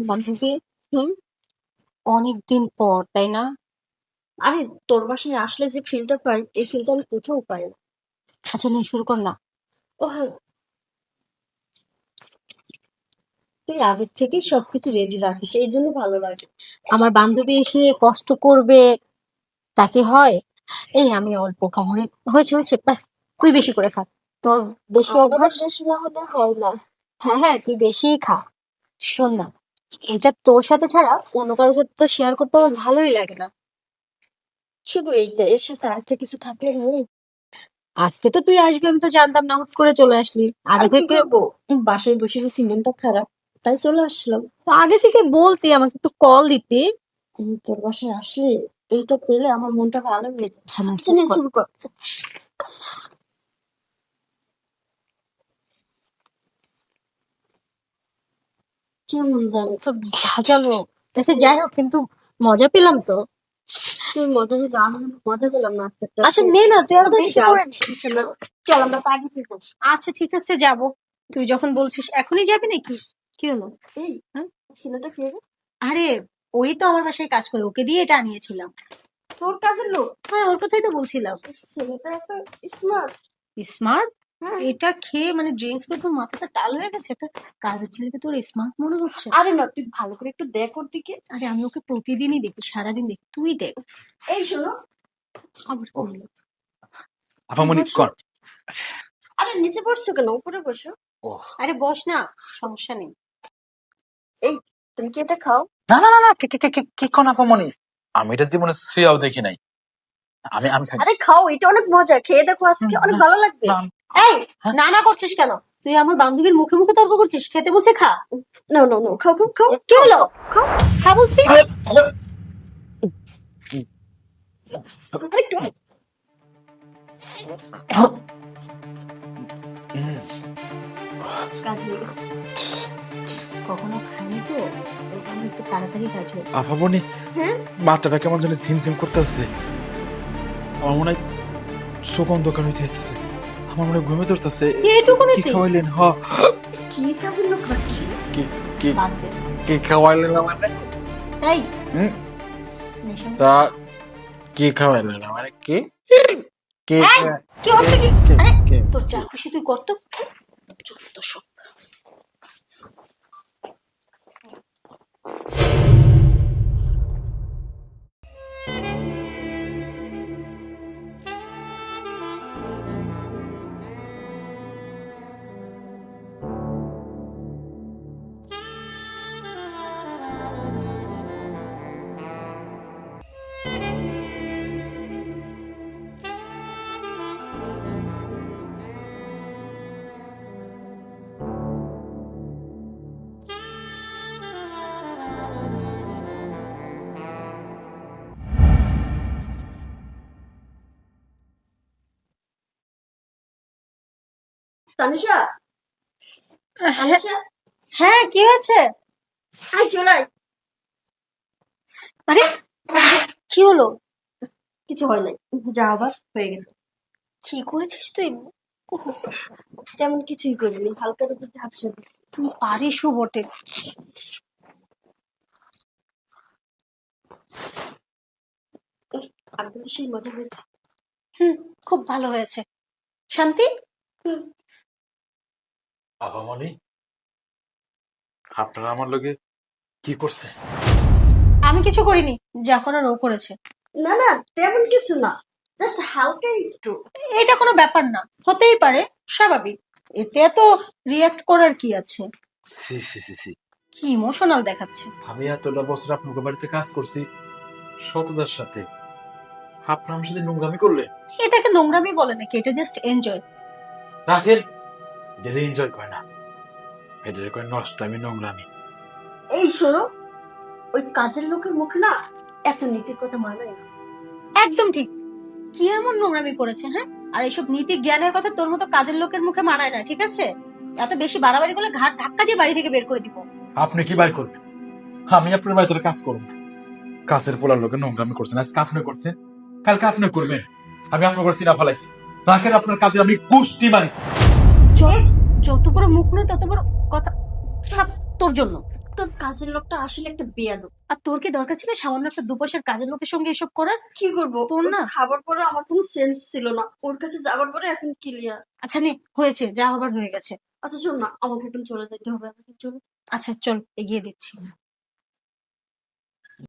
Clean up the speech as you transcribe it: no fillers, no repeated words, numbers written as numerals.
বান্ধবী। হুম। অনেকদিন পর, তাই না? আরে তোর বাসায় আসলে যে ফিলটা পাই এই ফিলটা আমি কোথাও পাই না। আচ্ছা নিয়ে শুরু কর না। ও হ্যাঁ, তুই আগের থেকেই সবকিছু রেডি রাখিস এই জন্য ভালো লাগে। আমার বান্ধবী এসে কষ্ট করবে, তাকে হয়? এই আমি অল্প খাবো, হয়েছে হয়েছে, ব্যাস। তুই বেশি করে খা, তোর বেশি আমার অভ্যাস। বেশি না হলে হয় না। হ্যাঁ হ্যাঁ, তুই বেশিই খা। শোন না, এটা তোর সাথে ছাড়া অন্য কারোর সাথে তো শেয়ার করতে আমার ভালোই লাগে না। শুধু এইটা, এর সাথে আরেকটা কিছু থাকলে হয়। আজকে তো তুই আসবি আমি তো জানতাম না, হুট করে চলে আসলি। আর আগে কি থেকে করবো, বাসায় বসে বসে মনটা খারাপ, তাই চলে আসলাম। আগে থেকে বলতি, আমাকে একটু কল দিতি। তোর বাসায় আসলে এইটা পেলে আমার মনটা ভালো হয়ে যায়। আচ্ছা, না, আচ্ছা, চুপ নে, কর। শুরু কর। কেমন জানো, সব সাজানো। আচ্ছা যাই হোক, কিন্তু মজা পেলাম তো। তুই মজা নিতে আমি মজা পেলাম না আজকে। আচ্ছা নে না, তুই আর তো বেশি করে নে। চল আমরা পার্টি করবো। আচ্ছা ঠিক আছে, যাব। তুই যখন বলছিস এখনই যাবি নাকি? কি হলো? এই হ্যাঁ? ছেলেটা কে রে? আরে, ওই তো আমার বাসায় কাজ করে, ওকে দিয়ে এটা আনিয়েছিলাম। তোর কাজের লোক? হ্যাঁ, ওর কথাই তো বলছিলাম। ছেলেটা এত স্মার্ট। স্মার্ট? হ্যাঁ। এটা খেয়ে মানে ড্রিঙ্কস করে তোর মাথাটা টাল হয়ে গেছে? একটা কাজের ছেলেকে তোর স্মার্ট মনে হচ্ছে? আরে না, তুই ভালো করে একটু দেখ ওর দিকে। আরে আমি ওকে প্রতিদিনই দেখি, সারাদিন দেখি, তুই দেখ। এই শোনো, আবার করলো। আপামনি বসো। কর। আরে নিচে পড়ছো কেন, উপরে বসো। ও আরে বস না, সমস্যা নেই। এই তুমি কি এটা খাও? না না না না, কে কে কে কে- কে কোন আপামনি? আমি এটা জীবনে শ্রেয়াও দেখি নাই। আমি আমি খাই না। আরে খাও, এটা অনেক মজা, খেয়ে দেখো আজকে অনেক ভালো লাগবে। না, এই, হ্যাঁ? না না করছিস কেন? তুই আমার বান্ধবীর মুখে মুখে তর্ক করছিস, খেতে বলছে খা। না না না, খাও খাও খাও। কি হলো? খাও। খা বলছি। আরে, আরে, আরে একটু- কাজ হয়ে গেছে। কখনো খাইনি তো, ওই জন্য একটু তাড়াতাড়ি কাজ হয়েছে। আপামনি হ্যাঁ, মাথাটা কেমন জানি ঝিমঝিম করতেছে। আমার মনে হয় চোখ অন্ধকার হয়ে যাইতেছে। আমার মনে হয় ঘুমে ধরতেছে। এইটুকুনি কি তুই? খাওয়াইলেন? কি কাজের লোক রাখছিস? কি কি বাদ দে। কি খাওয়াইলেন আমারে? এই, হুম, নেশা। তা কি খাওয়াইলেন আমারে? কি কি এই, কি হচ্ছে কি? কে- আরে কে- তোর যা খুশি তুই কর তো। যত সব। তানিশা, তানিশা, হ্যাঁ, কি হয়েছে? আয় চলে আয়। আরে কি হলো? কিছু হয় নাই, যা আবার হয়ে গেছে। কি করেছিস তুই? উহ, তেমন কিছুই করিনি, হালকা একটু ঝাপসা দিচ্ছি। তুই পারিসও বটে। আর কিন্তু সেই মজা হয়েছে। হুম, খুব ভালো হয়েছে। শান্তি। আপামনি আপনারা আমার লগে কি করছে? আমি কিছু করিনি, যা করার ও করেছে। না না, তেমন কিছু না, জাস্ট হালকা একটু। এটা কোনো ব্যাপার না, হতেই পারে, স্বাভাবিক। এতে এত রিয়াক্ট করার কি আছে? সি সি সি সি, কি ইমোশনাল দেখাচ্ছে। আমি এতটা বছর আপনাদের বাড়িতে কাজ করছি সততার সাথে। আপনার আমার সাথে নোংরামি করলেন। এটাকে নোংরামি বলে নাকি? এটা জাস্ট এনজয়। রাখেন, এটা এনজয় করে না, এটা করে নষ্ট। আমি নোংরামি। এই শোনো, ওই কাজের লোকের মুখে না এত নীতির কথা মানায় না। একদম ঠিক। কি এমন নোংরামি করেছে? হ্যাঁ, আর এইসব নীতি জ্ঞানের কথা তোর মতো কাজের লোকের মুখে মানায় না, ঠিক আছে? এত বেশি বাড়াবাড়ি করলে ঘাট ধাক্কা দিয়ে বাড়ি থেকে বের করে দিব। আপনি কি বাই করবেন? আমি আপনার বাড়িতে কাজ করব না। কাজের পোলার লোকে নোংরামি করছেন, আজকে আপনি করছেন, কালকে আপনি করবেন। আমি আপনার করে চিনা ফেলাইছি। রাখেন, আপনার কাজে আমি কুষ্টি মারি। যত বড় মুখ নয় তত বড় কথা। সব তোর জন্য। তোর কাজের লোকটা আসলে একটা বেয়াদব। আর তোর কি দরকার ছিল সামান্য একটা 2 পয়সার কাজের লোকের সঙ্গে এসব করার? কি করবো, তোর না। খাবার পরে আমার কোনো সেন্স ছিল না, ওর কাছে যাবার পরে এখন ক্লিয়ার। আচ্ছা নে, হয়েছে, যা হবার হয়ে গেছে। আচ্ছা শোন না, আমাকে এখন চলে যেতে হবে, আমাকে চলে। আচ্ছা চল, এগিয়ে দিচ্ছি।